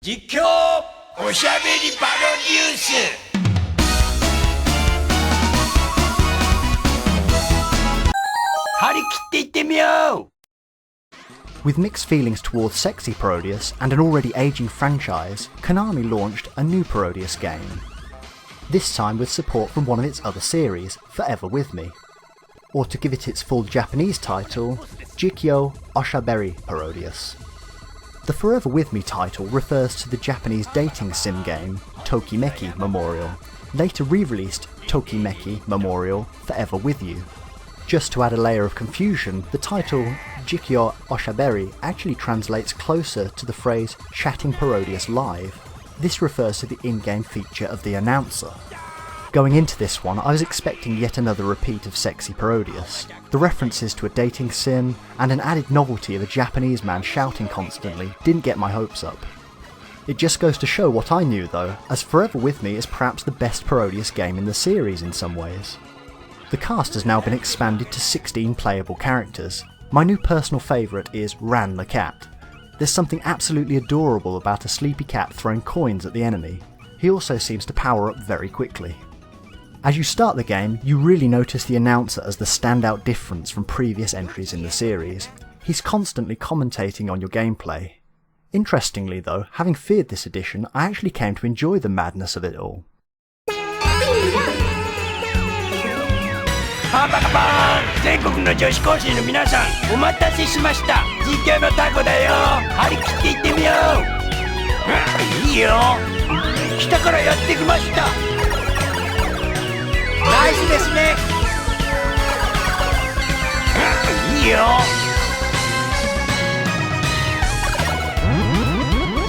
実況おしゃべりパロデュース張り切っていってみよう With mixed feelings towards Sexy Parodius and an already aging franchise, Konami launched a new Parodius game. This time with support from one of its other series, Forever With Me. Or to give it its full Japanese title, Jikkyō Oshaberi Parodius. The Forever With Me title refers to the Japanese dating sim game Tokimeki Memorial, later re-released Tokimeki Memorial Forever With You. Just to add a layer of confusion, the title Jikkyō Oshaberi actually translates closer to the phrase chatting Parodius live. This refers to the in-game feature of the announcer. Going into this one, I was expecting yet another repeat of Sexy Parodius. The references to a dating sim and an added novelty of a Japanese man shouting constantly didn't get my hopes up. It just goes to show what I knew though, as Forever With Me is perhaps the best Parodius game in the series in some ways. The cast has now been expanded to 16 playable characters. My new personal favourite is Ran the cat. There's something absolutely adorable about a sleepy cat throwing coins at the enemy. He also seems to power up very quickly. As you start the game, you really notice the announcer as the standout difference from previous entries in the series. He's constantly commentating on your gameplay. Interestingly though, having feared this edition, I actually came to enjoy the madness of it all. パンパカパーン全国の女子高生の皆さんお待たせしました実況のタコだよ張り切っていってみよういいよ北からやってきましたナイスですねいいよ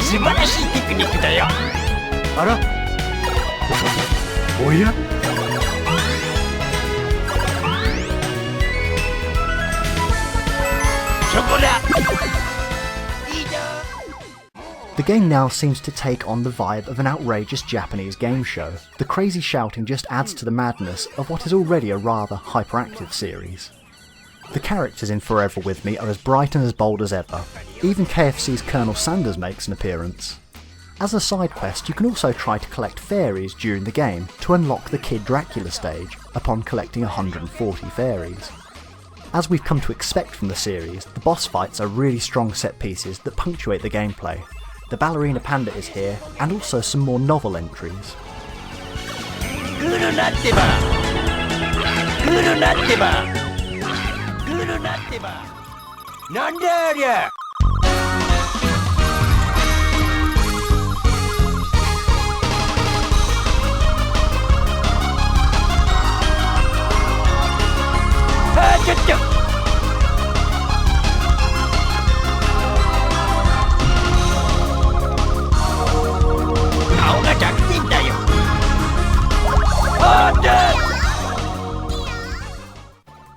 素晴らしいテクニックだよあらおやThe game now seems to take on the vibe of an outrageous Japanese game show. The crazy shouting just adds to the madness of what is already a rather hyperactive series. The characters in Forever With Me are as bright and as bold as ever. Even KFC's Colonel Sanders makes an appearance. As a side quest, you can also try to collect fairies during the game to unlock the Kid Dracula stage upon collecting 140 fairies. As we've come to expect from the series, the boss fights are really strong set pieces that punctuate the gameplay. The Ballerina Panda is here, and also some more novel entries.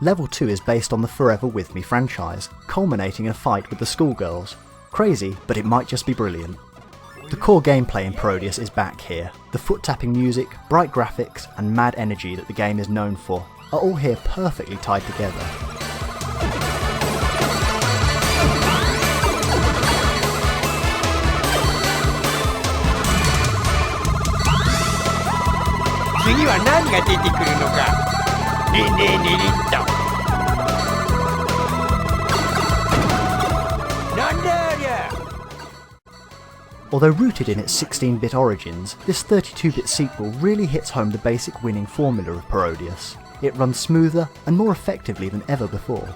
Level 2 is based on the Forever With Me franchise, culminating in a fight with the schoolgirls. Crazy, but it might just be brilliant. The core gameplay in Parodius is back here. The foot-tapping music, bright graphics, and mad energy that the game is known for are all here perfectly tied together. Although rooted in its 16-bit origins, this 32-bit sequel really hits home the basic winning formula of Parodius. It runs smoother and more effectively than ever before.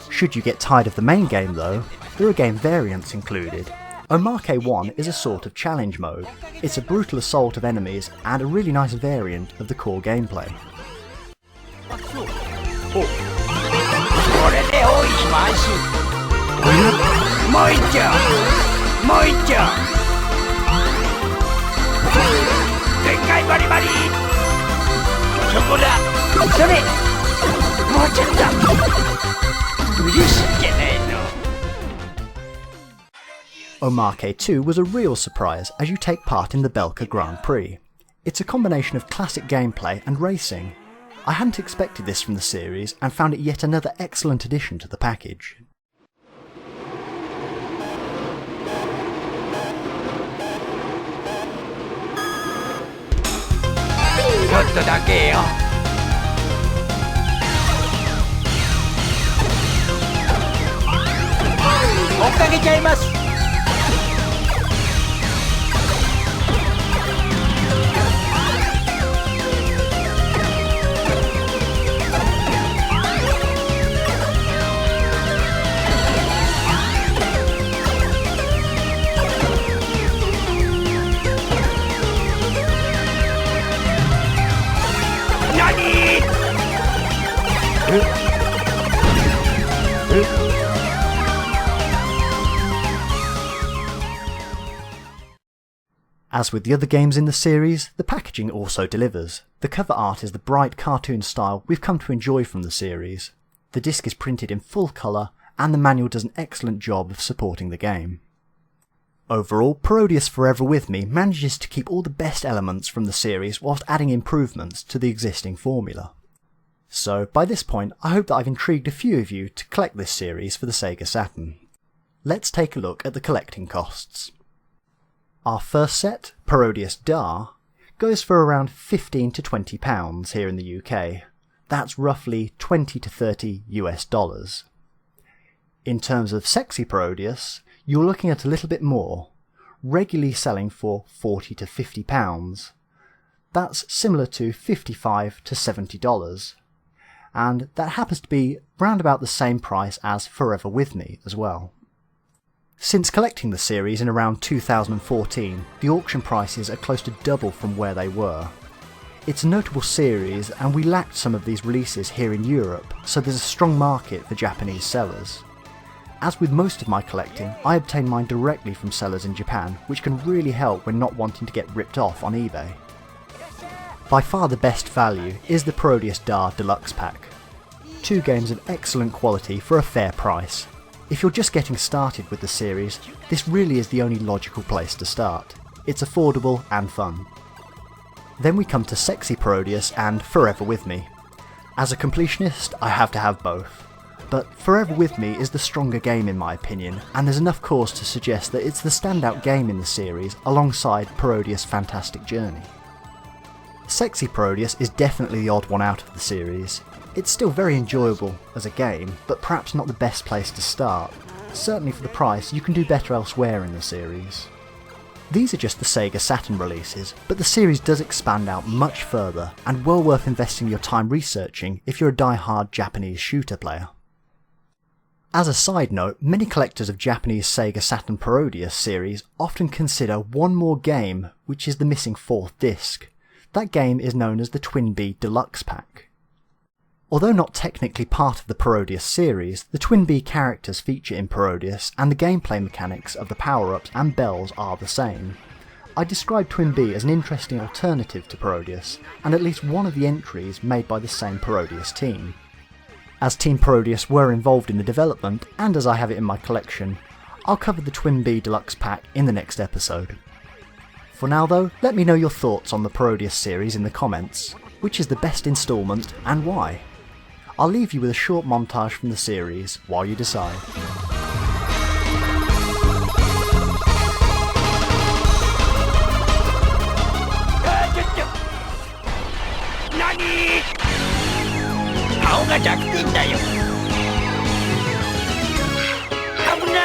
Should you get tired of the main game though, there are game variants included. Omake 1 is a sort of challenge mode. It's a brutal assault of enemies and a really nice variant of the core gameplay. Omake 2 was a real surprise as you take part in the Belka Grand Prix. It's a combination of classic gameplay and racing. I hadn't expected this from the series and found it yet another excellent addition to the package. とだけよ。追っかけちゃいます。As with the other games in the series, the packaging also delivers. The cover art is the bright cartoon style we've come to enjoy from the series. The disc is printed in full colour, and the manual does an excellent job of supporting the game. Overall, Parodius Forever With Me manages to keep all the best elements from the series whilst adding improvements to the existing formula. So, by this point, I hope that I've intrigued a few of you to collect this series for the Sega Saturn. Let's take a look at the collecting costs. Our first set, Parodius Dar, goes for around £15 to £20 here in the UK. That's roughly $20 to $30 US. In terms of Sexy Parodius, you're looking at a little bit more, regularly selling for £40 to £50. That's similar to $55 to $70. And that happens to be round about the same price as Forever With Me as well. Since collecting the series in around 2014, the auction prices are close to double from where they were. It's a notable series, and we lacked some of these releases here in Europe, so there's a strong market for Japanese sellers. As with most of my collecting, I obtain mine directly from sellers in Japan, which can really help when not wanting to get ripped off on eBay. By far the best value is the Parodius Dar Deluxe Pack. 2 games of excellent quality for a fair price. If you're just getting started with the series, this really is the only logical place to start. It's affordable and fun. Then we come to Sexy Parodius and Forever With Me. As a completionist, I have to have both. But Forever With Me is the stronger game in my opinion, and there's enough cause to suggest that it's the standout game in the series alongside Parodius' Fantastic Journey. Sexy Parodius is definitely the odd one out of the series. It's still very enjoyable as a game, but perhaps not the best place to start. Certainly for the price, you can do better elsewhere in the series. These are just the Sega Saturn releases, but the series does expand out much further, and well worth investing your time researching if you're a die-hard Japanese shooter player. As a side note, many collectors of Japanese Sega Saturn Parodius series often consider one more game, which is the missing 4th disc. That game is known as the Twin B Deluxe Pack. Although not technically part of the Parodius series, the Twin B characters feature in Parodius, and the gameplay mechanics of the power-ups and bells are the same. I describe Twin B as an interesting alternative to Parodius, and at least one of the entries made by the same Parodius team. As Team Parodius were involved in the development, and as I have it in my collection, I'll cover the Twin B Deluxe Pack in the next episode. For now though, let me know your thoughts on the Parodius series in the comments. Which is the best instalment, and why? I'll leave you with a short montage from the series while you decide. NANI?! 顔が弱点だよ。危ない!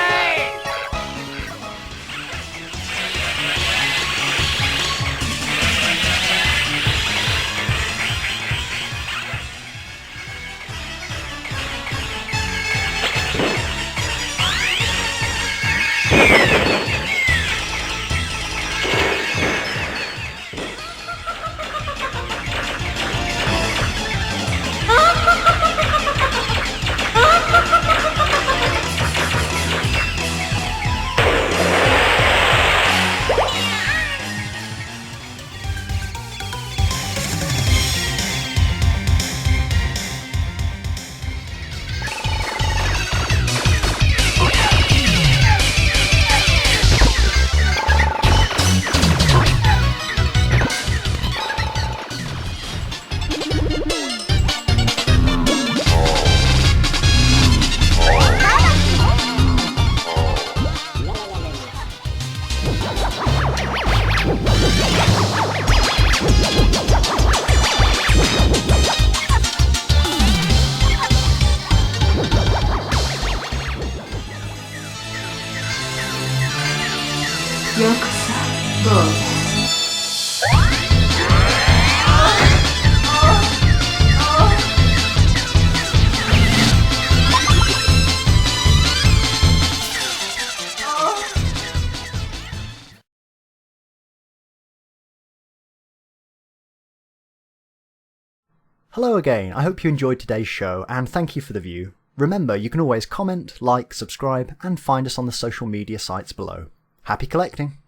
Hello again, I hope you enjoyed today's show and thank you for the view. Remember, you can always comment, like, subscribe and find us on the social media sites below. Happy collecting!